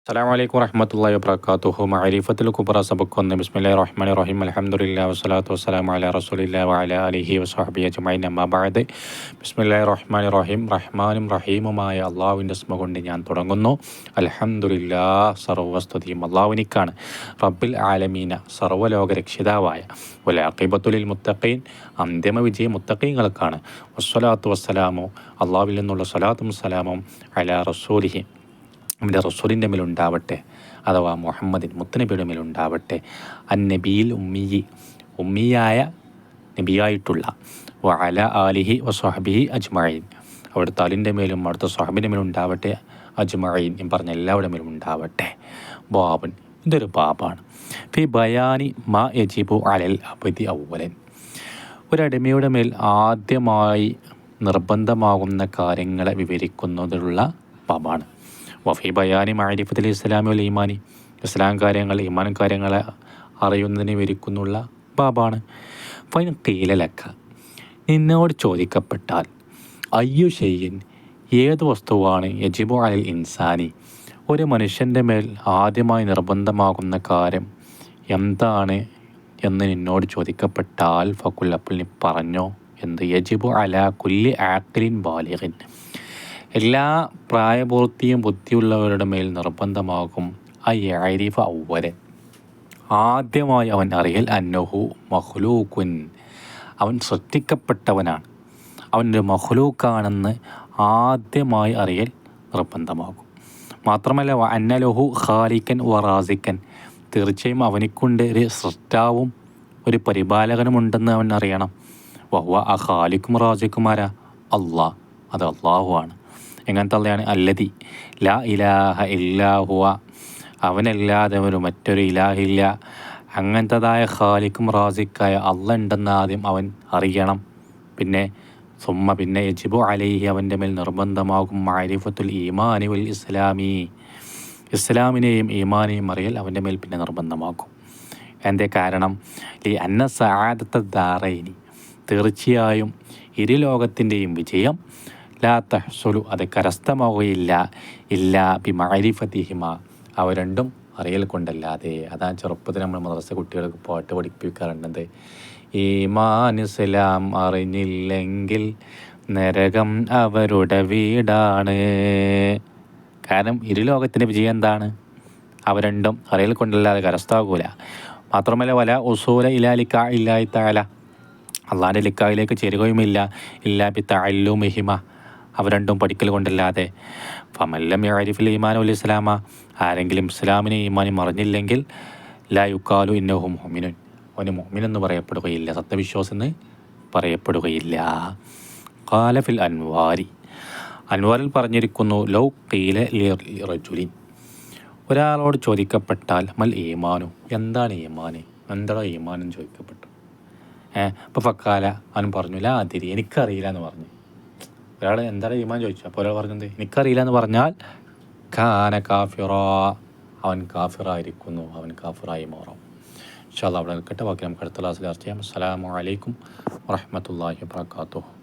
അസ്സലാമു അലൈക്കും വറഹ്മത്തുള്ളാഹി വബറകാതുഹു. മഅരിഫത്തുൽ കുബ്ര സബഖ് 1. ബിസ്മില്ലാഹിർ റഹ്മാനിർ റഹീം. അൽഹംദുലില്ലാഹി വസ്സലാത്തു വസ്സലാമു അലാ റസൂലില്ലാഹി വഅലാ ആലിഹി വസ്വഹ്ബിഹി അജ്മഈൻ. അമ്മാ ബഅദ്. ബിസ്മില്ലാഹിർ റഹ്മാനിർ റഹീം. റഹ്മാനും റഹീമുമായ അള്ളാഹുവിൻ്റെ സ്മ കൊണ്ട് ഞാൻ തുടങ്ങുന്നു. അൽഹംദുലില്ലാഹ്, സർവ്വസ്തുതിയും അള്ളാഹുവിനിക്കാണ്. റബ്ബിൽ ആലമീന, സർവ്വലോക രക്ഷിതാവായ. വൽ ആഖിബത്തുൽ മുത്തഖീൻ, അന്തിമ വിജയം മുത്തഖീങ്ങൾക്കാണ്. വസ്സലാത്തു വസ്സലാമു, അള്ളാഹുവിൽ നിന്നുള്ള സ്വലാത്തും സലാമും അലാ റസൂലിഹി, നമ്മുടെ റസൂലിൻ്റെ മേലുണ്ടാവട്ടെ, അഥവാ മുഹമ്മദിൻ മുത്തനബിയുടെ മേലുണ്ടാവട്ടെ. അന്നബിയിൽ ഉമ്മിയായ നബിയായിട്ടുള്ള വഅല ആലിഹി വസ്വഹ്ബിഹി അജ്മഈൻ, അവിടുത്തെ അലിൻ്റെ മേലും അവിടുത്തെ സ്വഹബിൻ്റെ മേലും ഉണ്ടാവട്ടെ. അജ്മഈൻ എന്ന് പറഞ്ഞ എല്ലാവരുടെ മേലും ഉണ്ടാവട്ടെ. ബാബൻ, ഇതൊരു ബാബാണ്. ഫി ബയാനി മാ യജിബു അലൽ അബ്ദി അവ്വലൻ, ഒരടിമയുടെ മേൽ ആദ്യമായി നിർബന്ധമാകുന്ന കാര്യങ്ങളെ വിവരിക്കുന്നതിലുള്ള ബാബാണ്. വഫി ബയാനി മഅരിഫത്തുൽ ഇസ്ലാമി വൽ ഈമാനി, ഇസ്ലാം കാര്യങ്ങൾ ഈമാൻ കാര്യങ്ങളെ അറിയുന്നതിനെ വിവരിക്കുന്നുള്ള ബാബാണ്. ഫൈൻ ഖീലലക, നിന്നോട് ചോദിക്കപ്പെട്ടാൽ, അയ്യു ഷൈഇൻ, ഏത് വസ്തുവാണ് യജിബു അലൽ ഇൻസാനി, ഒരു മനുഷ്യൻ്റെ മേൽ ആദ്യമായി നിർബന്ധമാകുന്ന കാര്യം എന്താണ് എന്ന് നിന്നോട് ചോദിക്കപ്പെട്ടാൽ, ഫഖുൽ, അപ്പോൾ നീ പറഞ്ഞോ എന്ത്? യജിബു അലാ കുല്ലി ആഖിലിൻ ബാലിഗിൻ, എല്ലാ പ്രായപൂർത്തിയും ബുദ്ധിയുള്ളവരുടെ മേൽ നിർബന്ധമാകും. അയ്യരിഫ അവ്വലൻ, ആദ്യമായി അവൻ അറിയൽ, അന്നഹു മഖ്ലൂഖുൻ, അവൻ സൃഷ്ടിക്കപ്പെട്ടവനാണ്, അവനൊരു മഖ്ലൂക്കാണെന്ന് ആദ്യമായി അറിയൽ നിർബന്ധമാകും. മാത്രമല്ല അന്നലഹു ഖാലിക്കൻ വ റാസിക്കൻ, തീർച്ചയായും അവനിക്കൊണ്ട് ഒരു സൃഷ്ടാവും ഒരു പരിപാലകനുമുണ്ടെന്ന് അവൻ അറിയണം. വഹുവ ആ ഖാലിക്കും റാസിക്കും ആരാ? അള്ളാഹ്, അത് അള്ളാഹു ആണ്. എങ്ങനത്തെ അള്ളയാണ്? അല്ലദി ലാ ഇലാഹ ഇല്ലാ ഹുവ, അവനല്ലാതെ ഒരു മറ്റൊരു ഇലാഹില്ല. അങ്ങനത്തതായ ഖാലിക്കും റാസിക്കായ അള്ളാഹ് ഉണ്ടെന്ന് ആദ്യം അവൻ അറിയണം. പിന്നെ യജിബു അലൈഹി, അവൻ്റെ മേൽ നിർബന്ധമാകും മഅരിഫത്തുൽ ഈമാനി വൽ ഇസ്ലാമി, ഇസ്ലാമിനെയും ഈമാനെയും അറിയൽ അവൻ്റെ മേൽ പിന്നെ നിർബന്ധമാക്കും. എൻ്റെ കാരണം ലി അന്ന സആദത്ത ദാറൈനി, തീർച്ചയായും ഇരുലോകത്തിൻ്റെയും വിജയം ലാ തഹ്സുലു, അത് കരസ്ഥമാവുകയില്ല, ഇല്ലാ ബി മഅരിഫതിഹിമ, അവ രണ്ടും അറിയൽ കൊണ്ടല്ലാതെ. അതാ ചെറുപ്പത്തിൽ നമ്മൾ മദ്രസ കുട്ടികൾക്ക് പാട്ട് പഠിപ്പിക്കാറുണ്ട്, ഈമാൻ ഇസ്ലാം അറിഞ്ഞില്ലെങ്കിൽ നരകം അവരുടെ വീടാണ്. കാരണം ഇരുലോകത്തിൻ്റെ വിജയം എന്താണ്? അവ രണ്ടും അറിയൽ കൊണ്ടല്ലാതെ കരസ്ഥമാകൂല. മാത്രമല്ല വല ഉസൂല ഇലാ ലിക്കാ ഇല്ലാഹി തആല, അള്ളാഹിൻ്റെ ലിക്കായിലേക്ക് ചേരുകയുമില്ല, ഇല്ലാ ബി തഅല്ലുമിഹിമ, അവ രണ്ടും പഠിക്കൽ കൊണ്ടല്ലാതെ. ഫമല്ലം യഅരിഫുൽ ഈമാൻ വൽ ഇസ്ലാമ, ആരെങ്കിലും ഇസ്ലാമിനെ ഈമാനും അറിഞ്ഞില്ലെങ്കിൽ, ലാ യുക്കാലു ഇന്നഹു മുഅ്മിനുൻ, അവന് മുഅ്മിൻ എന്ന് പറയപ്പെടുകയില്ല, സത്യവിശ്വാസം എന്ന് പറയപ്പെടുകയില്ല. ഖാല ഫിൽ അൻവാരി, അൻവാറിൽ പറഞ്ഞിരിക്കുന്നു, ലൗ ഖീല ലിറജുലിൻ, ഒരാളോട് ചോദിക്കപ്പെട്ടാൽ, മൽ ഈമാനു, എന്താണ് ഈമാൻ, എന്താണോ ഈമാൻ എന്ന് ചോദിക്കപ്പെട്ടു. അപ്പോൾ ഫക്കാല, അവൻ പറഞ്ഞു, ലാ അദ്രി, എനിക്കറിയില്ല എന്ന് പറഞ്ഞു. ഒരാൾ എന്താണ് ഈമാൻ ചോദിച്ചു, അപ്പോൾ ഒരാൾ പറഞ്ഞത് എനിക്കറിയില്ല എന്ന് പറഞ്ഞാൽ, കാന കാഫിറ, അവൻ കാഫിറായിരിക്കുന്നു, അവൻ കാഫിറായി മാറും. ഇൻഷാ അല്ലാഹ് അവിടെ നിൽക്കട്ടെ. ബാക്കി നമുക്ക് അടുത്ത ക്ലാസ്സിൽ ചർച്ച ചെയ്യാം. അസ്സലാമു അലൈക്കും വറഹ്മത്തുള്ളാഹി വബറകാതുഹു.